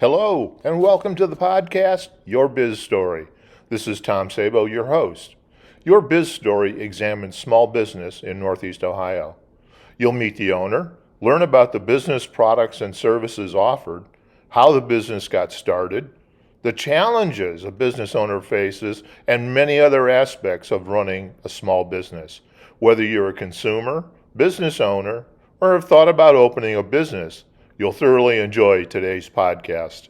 Hello, and welcome to the podcast, Your Biz Story. This is Tom Sabo, your host. Your Biz Story examines small business in Northeast Ohio. You'll meet the owner, learn about the business products and services offered, how the business got started, the challenges a business owner faces, and many other aspects of running a small business. Whether you're a consumer, business owner, or have thought about opening a business, you'll thoroughly enjoy today's podcast.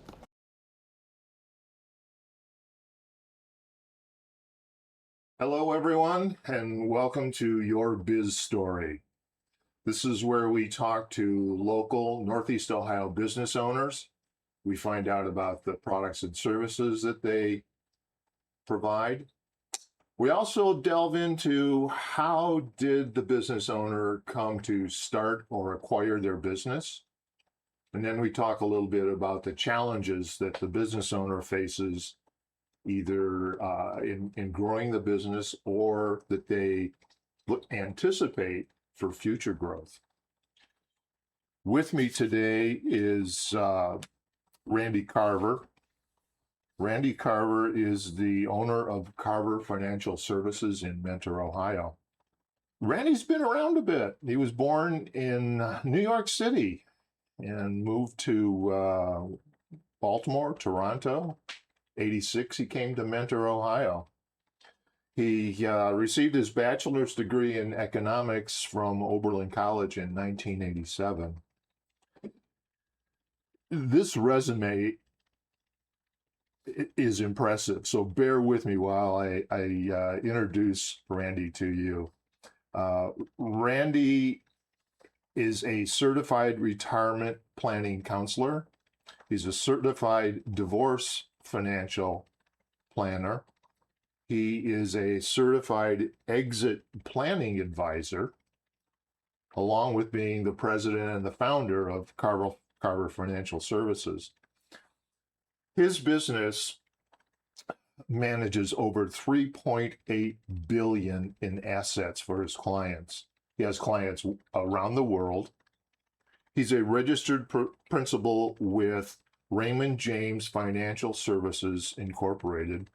Hello, everyone, and welcome to Your Biz Story. This is where we talk to local Northeast Ohio business owners. We find out about the products and services that they provide. We also delve into how did the business owner come to start or acquire their business. And then we talk a little bit about the challenges that the business owner faces either in growing the business or that they anticipate for future growth. With me today is Randy Carver. Randy Carver is the owner of Carver Financial Services in Mentor, Ohio. Randy's been around a bit. He was born in New York City and moved to Baltimore, Toronto. 86, he came to Mentor, Ohio. He received his bachelor's degree in economics from Oberlin College in 1987. This resume is impressive, so bear with me while I introduce Randy to you. Randy is a certified retirement planning counselor. He's a certified divorce financial planner. He is a certified exit planning advisor, along with being the president and the founder of Carver Financial Services. His business manages over $3.8 billion in assets for his clients. He has clients around the world. He's a registered principal with Raymond James Financial Services Incorporated,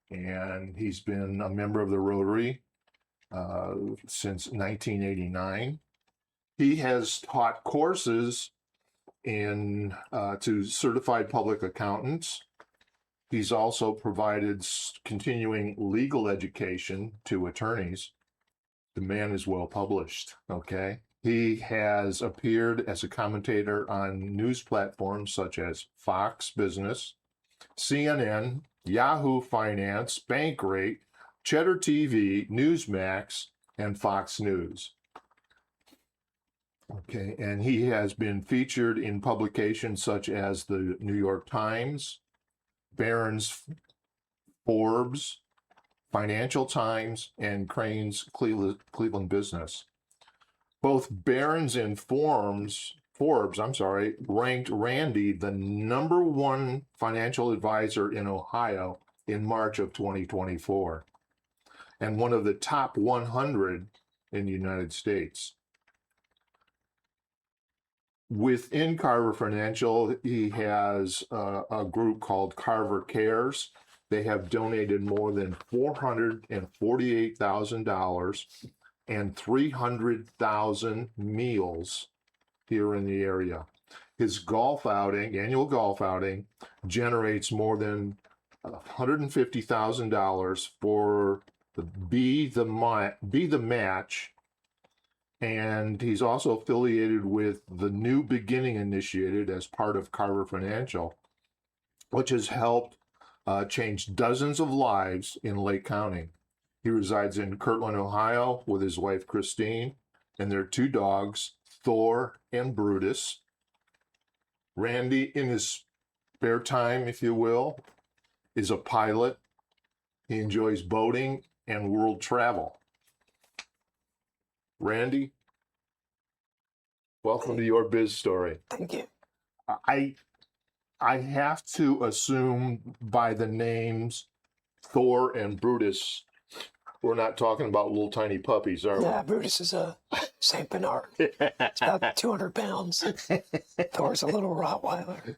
and he's been a member of the Rotary since 1989. He has taught courses to certified public accountants. He's also provided continuing legal education to attorneys. The man is well published, okay? He has appeared as a commentator on news platforms such as Fox Business, CNN, Yahoo Finance, Bankrate, Cheddar TV, Newsmax, and Fox News. Okay, and he has been featured in publications such as the New York Times, Barron's, Forbes, Financial Times, and Crain's Cleveland Business. Both Barron's and Forbes, ranked Randy the number one financial advisor in Ohio in March of 2024, and one of the top 100 in the United States. Within Carver Financial, he has a group called Carver Cares. They have donated more than $448,000 and 300,000 meals here in the area. His annual golf outing, generates more than $150,000 for the Be the Match, and he's also affiliated with the New Beginning Initiative as part of Carver Financial, which has helped change dozens of lives in Lake County. He resides in Kirtland, Ohio, with his wife, Christine, and their two dogs, Thor and Brutus. Randy, in his spare time, if you will, is a pilot. He enjoys boating and world travel. Randy, welcome to Your Biz Story. Thank you. I have to assume by the names Thor and Brutus, we're not talking about little tiny puppies, are we? Yeah, Brutus is a St. Bernard. It's about 200 pounds. Thor's a little Rottweiler.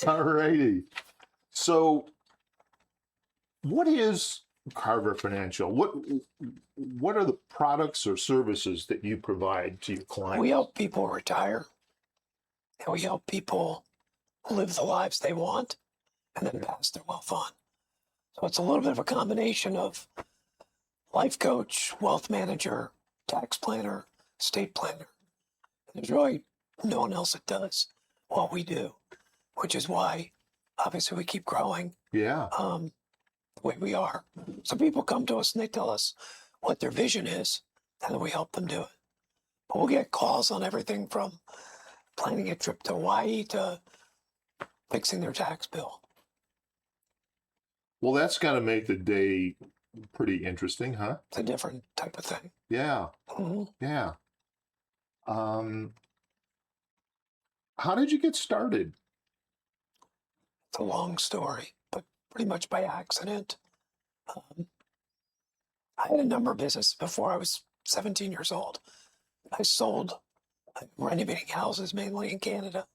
All righty. So, what is Carver Financial? What are the products or services that you provide to your clients? We help people retire, and we help people live the lives they want and then pass their wealth on. So it's a little bit of a combination of life coach, wealth manager, tax planner, estate planner. And there's really no one else that does what we do, which is why obviously we keep growing Yeah. the way we are. So people come to us and they tell us what their vision is, and then we help them do it. But we'll get calls on everything from planning a trip to Hawaii to fixing their tax bill. Well, that's got to make the day pretty interesting, huh? It's a different type of thing. Yeah. Mm-hmm. Yeah. How did you get started? It's a long story, but pretty much by accident. I had a number of businesses before I was 17 years old. I sold renovating houses mainly in Canada.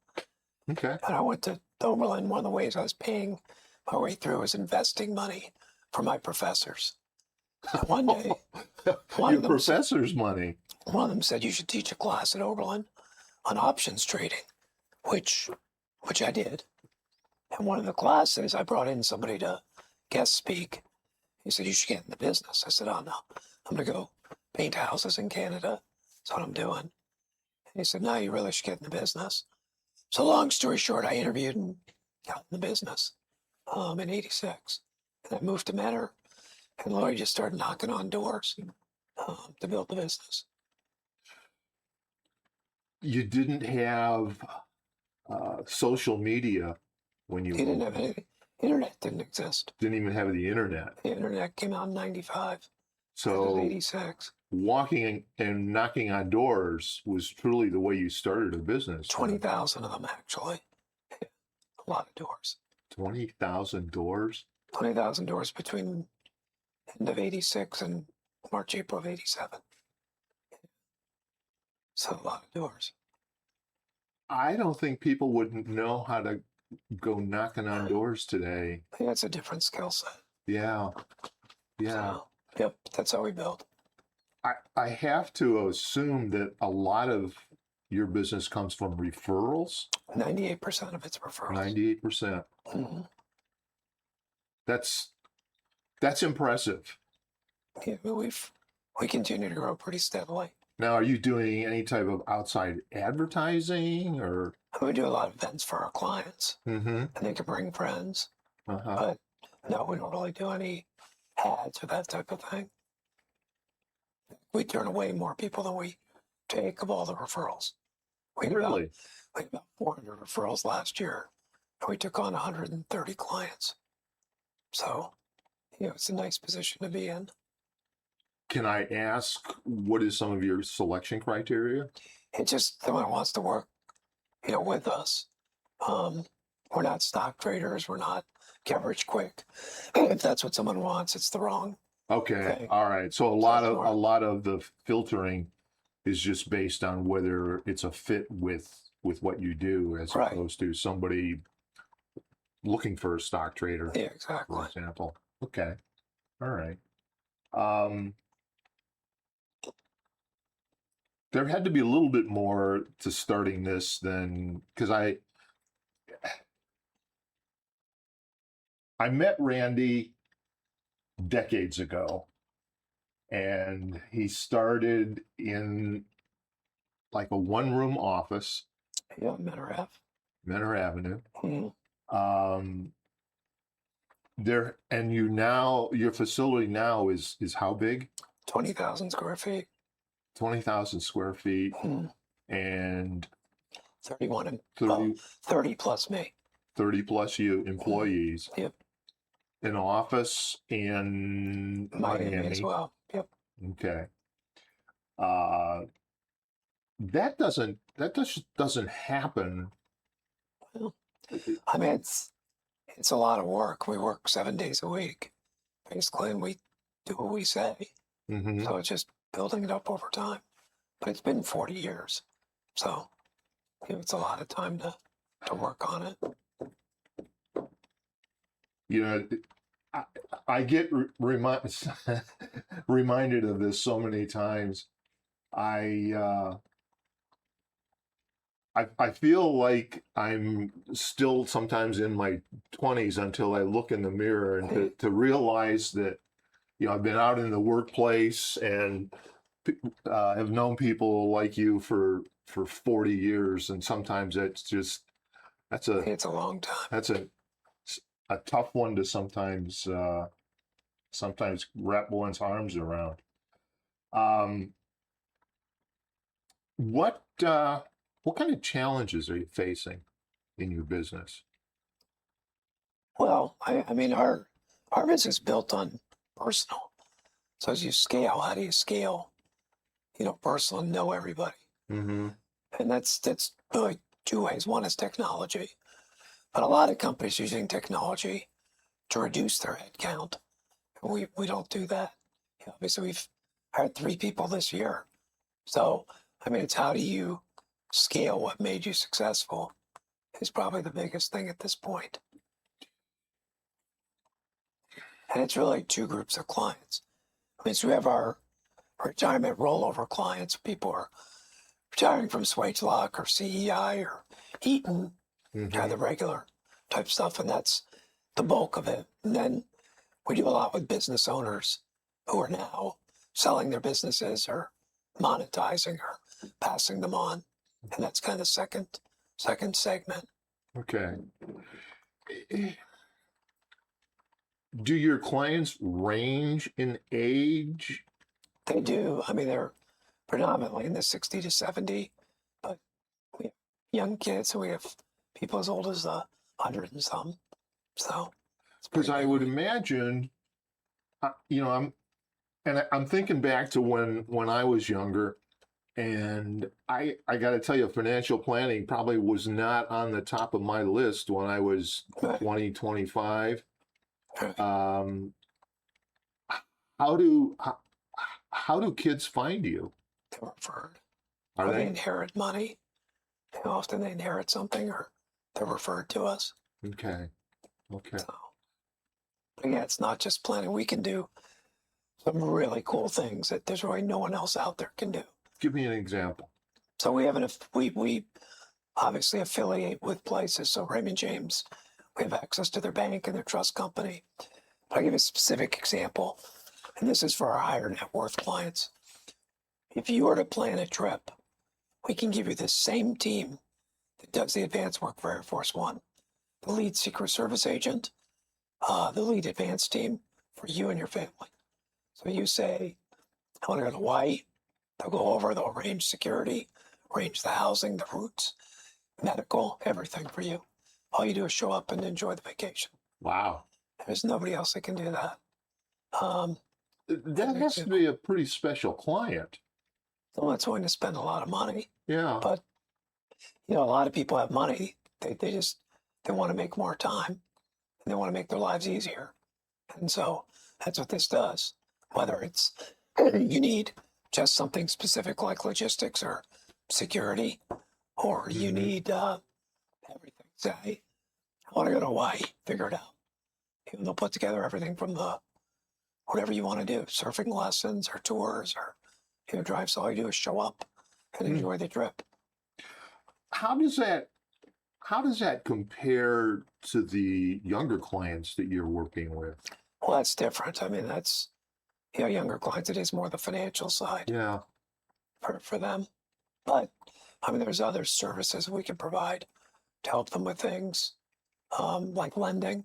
Okay. And I went to Oberlin. One of the ways I was paying my way through was investing money for my professors. And one day, Your professor's money. one of them said, you should teach a class at Oberlin on options trading, which I did. And one of the classes, I brought in somebody to guest speak. He said, you should get in the business. I said, oh, no, I'm going to go paint houses in Canada. That's what I'm doing. And he said, no, you really should get in the business. So long story short, I interviewed and got in the business in 86. And I moved to Menor, and Lori just started knocking on doors to build the business. You didn't have social media when you Didn't have any, internet didn't exist. didn't even have the internet. The internet came out in 95. It So was 86. walking and knocking on doors was truly the way you started a business. 20,000 of them, actually. A lot of doors. 20,000 doors? 20,000 doors between end of 86 and March, April of 87. So a lot of doors. I don't think people would know how to go knocking on doors today. I think that's a different skill set. Yeah. Yeah. So, yep, that's how we build. I have to assume that a lot of your business comes from referrals. 98% of it's referrals. 98%. Mm-hmm. That's impressive. Yeah, we continue to grow pretty steadily. Now, are you doing any type of outside advertising or? We do a lot of events for our clients, Mm-hmm. and they can bring friends. Uh-huh. But no, we don't really do any ads or that type of thing. We turn away more people than we take of all the referrals. We had Really? about 400 referrals last year, and we took on 130 clients. So, it's a nice position to be in. Can I ask what is some of your selection criteria? It's just someone wants to work, with us. We're not stock traders. We're not get rich quick. If that's what someone wants, it's the wrong. Okay. thing. All right. So a lot of the filtering is just based on whether it's a fit with what you do, as Right. opposed to somebody looking for a stock trader, Yeah, exactly. for example. Okay. All right. There had to be a little bit more to starting this than, because I met Randy decades ago, and he started in like a one-room office, Yeah, Menor Avenue. Mm-hmm. Your facility now is how big? 20,000 square feet. 20,000 square feet, Mm-hmm. and 31 and 30, 30 plus me. 30 plus you employees. Yep. An office in Miami as well. Yep. Okay. That just doesn't happen. Well, I mean, it's a lot of work. We work 7 days a week, basically, and we do what we say. Mm-hmm. So it's just building it up over time. But it's been 40 years. So, it's a lot of time to work on it. You know, I get reminded of this so many times. I feel like I'm still sometimes in my 20s until I look in the mirror and to realize that, I've been out in the workplace and have known people like you for 40 years, and sometimes that's It's a long time. that's a tough one to sometimes wrap one's arms around. What kind of challenges are you facing in your business? Well, I mean, our business is built on personal. So as you scale, how do you scale, personal and know everybody? Mm-hmm. And that's really two ways. One is technology, but a lot of companies using technology to reduce their head count. We don't do that. Obviously, we've hired 3 people this year. So, I mean, it's how do you scale what made you successful is probably the biggest thing at this point. And it's really 2 groups of clients. I mean, so we have our retirement rollover clients. People are retiring from Swagelock or CEI or Eaton, kind of the regular type stuff, and that's the bulk of it. And then we do a lot with business owners who are now selling their businesses or monetizing or passing them on, and that's kind of the second segment. Okay. Do your clients range in age? They do. I mean, they're predominantly in the 60 to 70, but we have young kids, so we have people as old as 100 and some. So, Because I would imagine, I'm thinking back to when I was younger, and I got to tell you, financial planning probably was not on the top of my list when I was 20, 25. Um, how do kids find you? they're referred. Are Or they they? inherit money. Often they inherit something or they're referred to us. Okay. Okay. So, but yeah, it's not just planning. We can do some really cool things that there's really no one else out there can do. Give me an example. So we obviously affiliate with places. So Raymond James, we have access to their bank and their trust company. But I'll give you a specific example, and this is for our higher net worth clients. If you were to plan a trip, we can give you the same team that does the advanced work for Air Force One, the lead Secret Service agent, the lead advanced team for you and your family. So you say, I want to go to Hawaii. They'll go over, they'll arrange security, arrange the housing, the routes, medical, everything for you. All you do is show up and enjoy the vacation. Wow. There's nobody else that can do that. That has to be a pretty special client. Someone that's willing to spend a lot of money. Yeah. But, a lot of people have money. They want to make more time and they want to make their lives easier. And so that's what this does. Whether it's you need just something specific like logistics or security, or you need everything. Say, I want to go to Hawaii, figure it out. And they'll put together everything from whatever you want to do, surfing lessons or tours or drives. All you do is show up and enjoy the trip. How does that compare to the younger clients that you're working with? Well, that's different. I mean, that's younger clients. It is more the financial side. Yeah. For them, but I mean, there's other services we can provide to help them with things, like lending.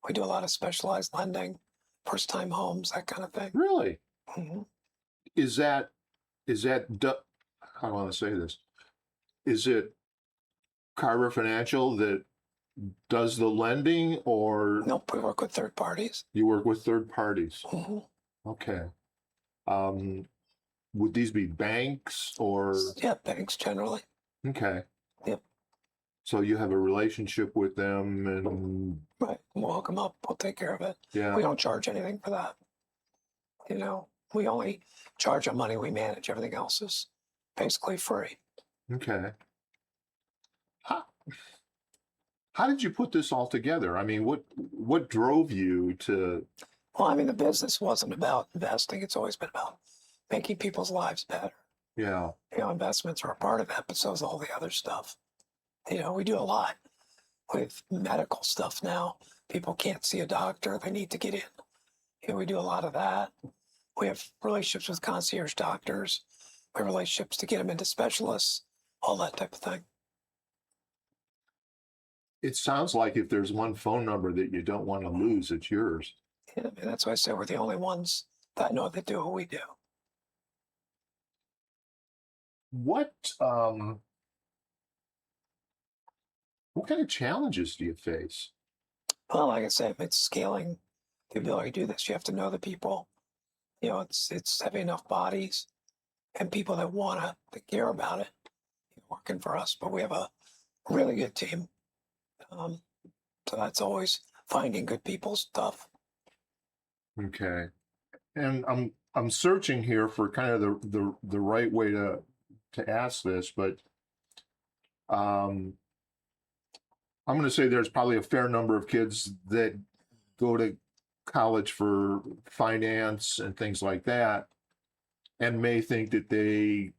We do a lot of specialized lending, first-time homes, that kind of thing. Really? Mm-hmm. Is that how do I want to say this? Is it Carver Financial that does the lending, or Nope, we work with third parties. you work with third parties? Mm-hmm. Okay. Would these be banks or? Yeah, banks generally. Okay. Yep. So you have a relationship with them, and Right. We'll hook them up. We'll take care of it. yeah. We don't charge anything for that. We only charge on money we manage. Everything else is basically free. Okay. How, how did you put this all together? I mean, what drove you to, Well, I mean, the business wasn't about investing. It's always been about making people's lives better. yeah, Investments are a part of that, but so is all the other stuff. We do a lot with medical stuff now. People can't see a doctor, they need to get in. We do a lot of that. We have relationships with concierge doctors. We have relationships to get them into specialists, all that type of thing. it sounds like if there's one phone number that you don't want to lose, it's yours. I mean, that's why I say we're the only ones that know that do what we do. What um what kind of challenges do you face? Well, like I said, it's scaling the ability to do this. You have to know the people. It's having enough bodies and people that want to care about it working for us. But we have a really good team. Um, so that's always finding good people stuff. Okay. And I'm searching here for kind of the right way to ask this, but um I'm going to say there's probably a fair number of kids that go to college for finance and things like that and may think that they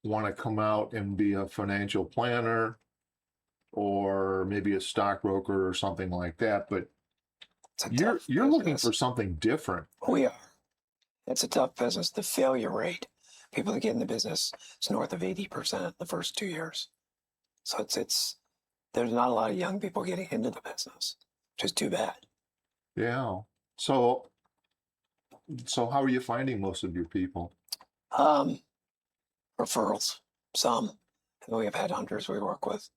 want to come out and be a financial planner or maybe a stockbroker or something like that, but It's a you're tough looking business. for something different. We are. It's a tough business. The failure rate, people that get in the business, is north of 80% the first 2 years. So it's there's not a lot of young people getting into the business, which is too bad. Yeah. So how are you finding most of your people? Um, Referrals, some. And we have headhunters we work with,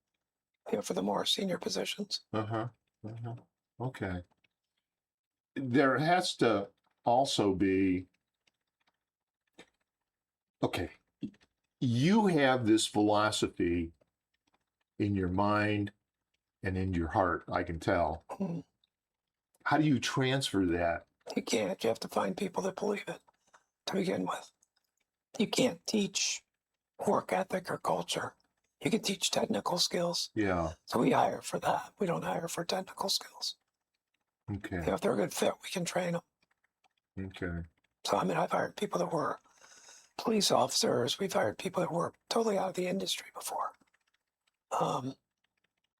for the more senior positions. Uh-huh. Uh-huh. Okay. There has to also be, okay, you have this philosophy in your mind and in your heart, I can tell. Mm. How do you transfer that? You can't. You have to find people that believe it to begin with. You can't teach work ethic or culture. You can teach technical skills. Yeah. So we hire for that. We don't hire for technical skills. Okay. If they're a good fit, we can train them. Okay. So, I mean, I've hired people that were police officers. We've hired people that were totally out of the industry before.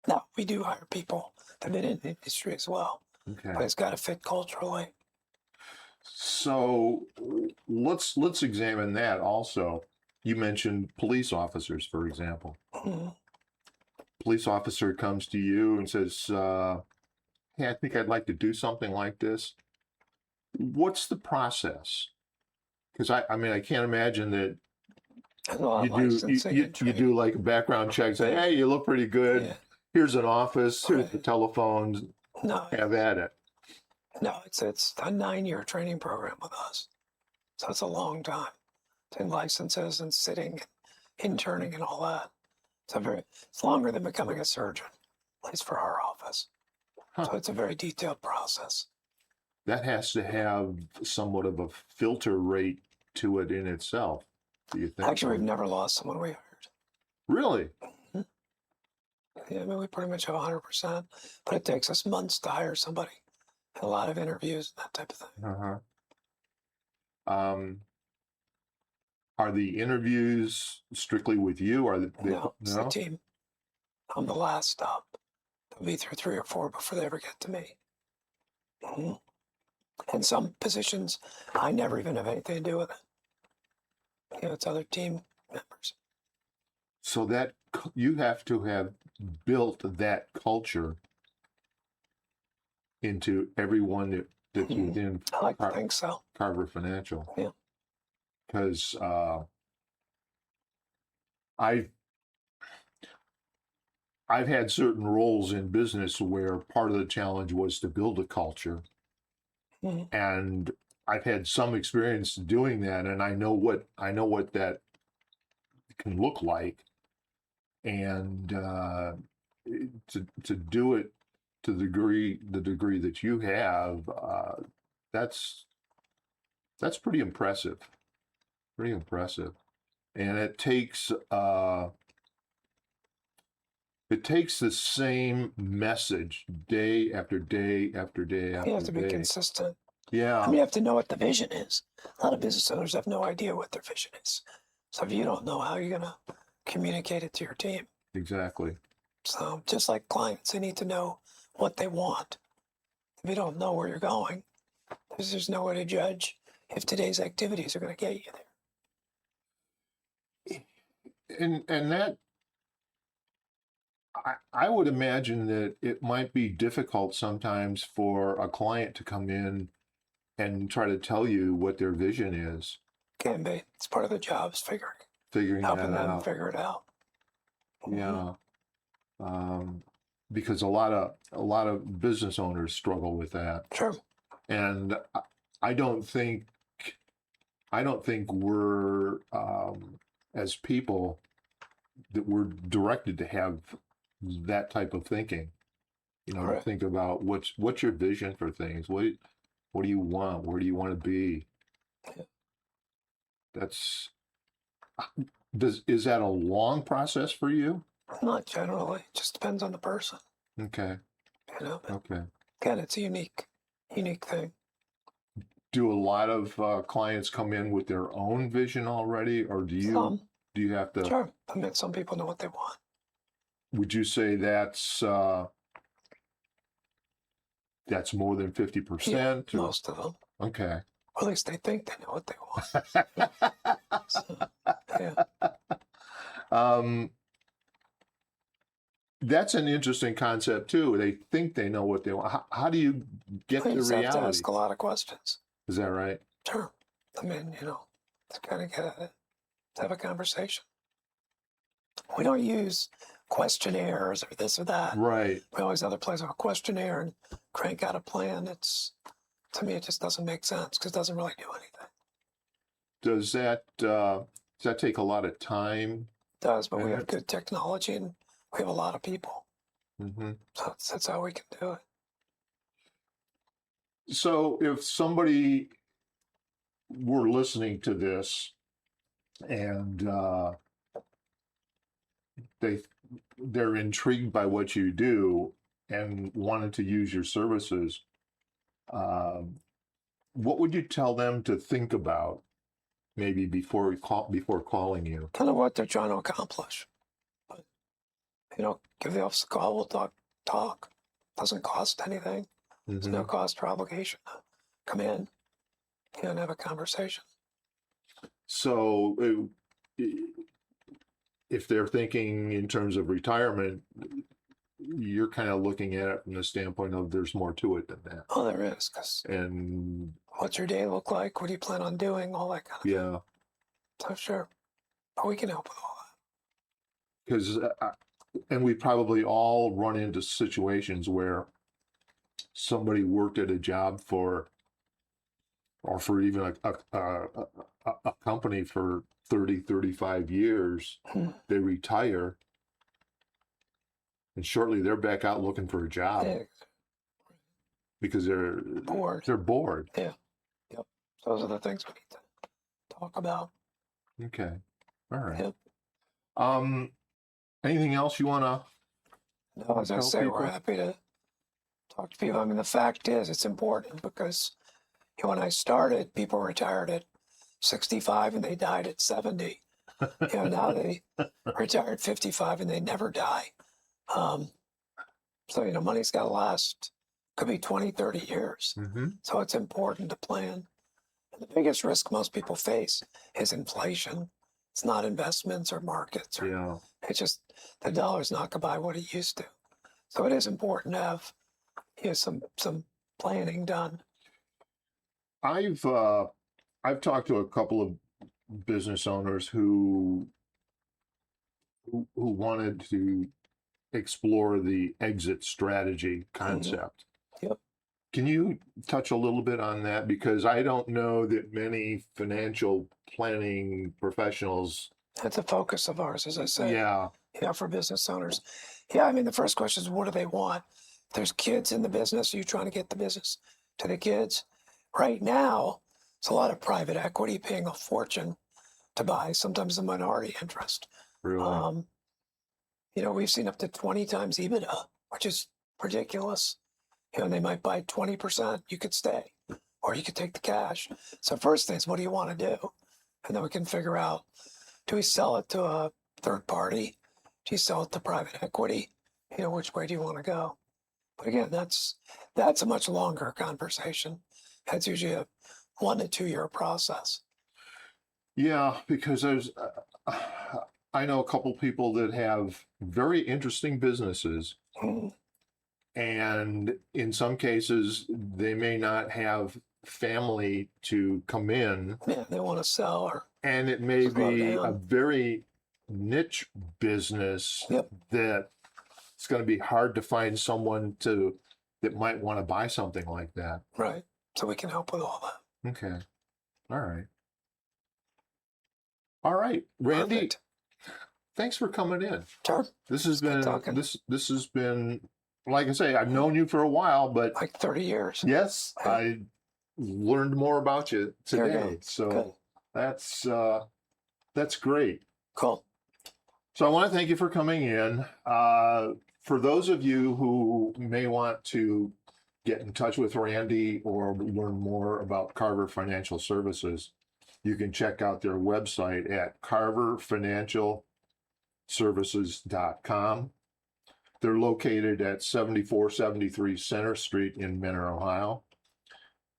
Now, we do hire people that have been in the industry as well, Okay. but it's got to fit culturally. So let's examine that also. You mentioned police officers, for example. Mm. Police officer comes to you and says, "Hey, I think I'd like to do something like this." What's the process? Because I mean, I can't imagine that And a lot you of do licensing and you do training. like a background check, say, "Hey, you look pretty good. Yeah. Here's an office. Here's the Right. telephones. No, Have at it." no, it's a 9-year training program with us. So it's a long time. And licenses and sitting and interning and all that. It's longer than becoming a surgeon, at least for our office. Huh. So it's a very detailed process. That has to have somewhat of a filter rate to it in itself. Do you think? Actually, we've never lost someone we hired. Really? Mhm. Yeah, I mean, we pretty much have 100%, but it takes us months to hire somebody, and a lot of interviews, that type of thing. Uh-huh. Are the interviews strictly with you? Are they No, it's the no? team. I'm the last stop. They'll be through 3 or 4 before they ever get to me. Mhm. And some positions, I never even have anything to do with it. It's other team members. So that you have to have built that culture into everyone that's Mhm. within I like to think so. Carver Financial. Yeah. Because I've I've had certain roles in business where part of the challenge was to build a culture, Mhm. and I've had some experience doing that, and I know what that can look like, and to do it to the degree that you have, that's That's pretty impressive. Pretty impressive. And it takes the same message day after day after day after You have to be day. consistent. Yeah. I mean, you have to know what the vision is. A lot of business owners have no idea what their vision is. So if you don't know how you're going to communicate it to your team. Exactly. So just like clients, they need to know what they want. If you don't know where you're going, there's no way to judge if today's activities are going to get you there. And that I would imagine that it might be difficult sometimes for a client to come in and try to tell you what their vision is, Can be. It's part of the job is figuring helping that them out. figure it out. Yeah. Because a lot of business owners struggle with that. Sure. And I don't think we're as people that we're directed to have that type of thinking. You know, to Right. think about what's your vision for things. What do you want? Where do you want to be? Yeah. That's is that a long process for you? Not generally. It just depends on the person. Okay. You know. But Okay. again, it's a unique thing. Do a lot of clients come in with their own vision already, or do you have to? Sure. I mean, some people know what they want. Would you say that's more than 50%? Most of them. Okay. Or at least they think they know what they want. So, yeah. That's an interesting concept too. They think they know what they want. How do you get You to just have to reality? ask a lot of questions. Is that right? Sure. I mean, to kind of get at it, to have a conversation. We don't use questionnaires or this or that. Right. We always have a place of a questionnaire and crank out a plan. To me, it just doesn't make sense because it doesn't really do anything. Does that take a lot of time? It does, but we have good technology and we have a lot of people. Mm-hmm. So that's how we can do it. So if somebody were listening to this and they're intrigued by what you do and wanted to use your services, what would you tell them to think about maybe before calling you? Kind of what they're trying to accomplish. But, give the office a call. We'll talk. Doesn't cost anything. There's no cost or obligation to come in and have a conversation. So if they're thinking in terms of retirement, you're kind of looking at it from the standpoint of there's more to it than that. Oh, there is. And what's your day look like? What do you plan on doing? All that kind of thing. yeah. So sure. But we can help with all that. Because, and we probably all run into situations where somebody worked at a job or for even a company for 30, 35 years, they retire, and shortly they're back out looking for a job because they're bored. They're bored. Yeah. Yep. Those are the things we need to talk about. Okay. All right. Yep. Anything else you want to? No, as I say, we're happy to talk to people. I mean, the fact is, it's important because when I started, people retired at 65 and they died at 70. Now they retire at 55 and they never die. So, money's got to last. Could be 20, 30 years. Mm-hmm. So it's important to plan. And the biggest risk most people face is inflation. It's not investments or markets. It's just the dollar's not going to buy what it used to. So it is important to have some planning done. I've talked to a couple of business owners who wanted to explore the exit strategy concept. Mm-hmm. Yep. Can you touch a little bit on that? Because I don't know that many financial planning professionals. That's a focus of ours, as I said. Yeah. For business owners. Yeah, I mean, the first question is, what do they want? If there's kids in the business, are you trying to get the business to the kids? Right now, It's a lot of private equity paying a fortune to buy, sometimes a minority interest. Really? We've seen up to 20 times EBITDA, which is ridiculous. And they might buy 20%. You could stay, or you could take the cash. So first thing is, what do you want to do? And then we can figure out, do we sell it to a third party? Do you sell it to private equity? Which way do you want to go? But again, that's a much longer conversation. That's usually a 1 to 2 year process. Yeah, because I know a couple people that have very interesting businesses, Mm, and in some cases, they may not have family to come in, yeah, they want to sell or and it may slow be a down. very niche business Yep, that it's going to be hard to find someone that might want to buy something like that. right. So we can help with all that. Okay. All right. All right, Randy, Perfect. thanks for coming in. Sure. This has It's good been talking. this has been, like I say, I've known you for a while, but Like 30 years. yes, Yeah. I learned more about you There you go. today. So Good. that's great. Cool. So I want to thank you for coming in. For those of you who may want to get in touch with Randy or learn more about Carver Financial Services, you can check out their website at carverfinancialservices.com. They're located at 7473 Center Street in Mentor, Ohio.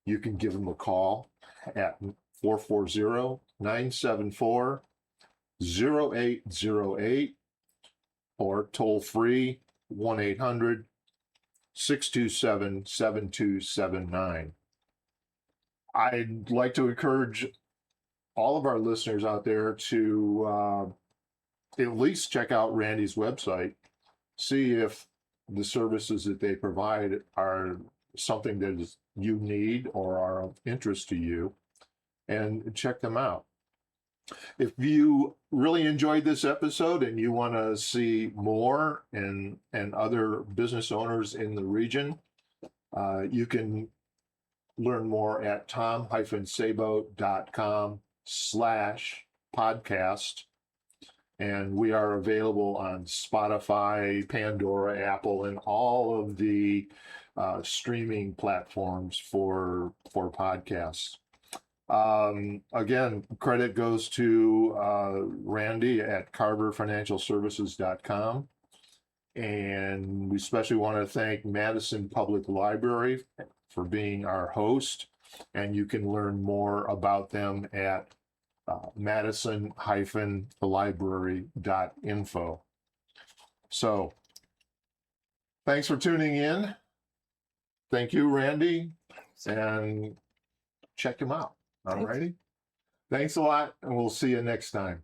You can give them a call at 440-974-0808 or toll free 1-800-627-7279. I'd like to encourage all of our listeners out there to at least check out Randy's website, see if the services that they provide are something that is you need or are of interest to you, and check them out. If you really enjoyed this episode and you want to see more and other business owners in the region, you can learn more at tom-sabo.com/podcast. And we are available on Spotify, Pandora, Apple, and all of the streaming platforms for podcasts. Again, credit goes to Randy at carverfinancialservices.com. And we especially want to thank Madison Public Library for being our host. And you can learn more about them at madison-library.info. So thanks for tuning in. Thank you, Randy, and check him out. All righty. Thanks a lot, and we'll see you next time.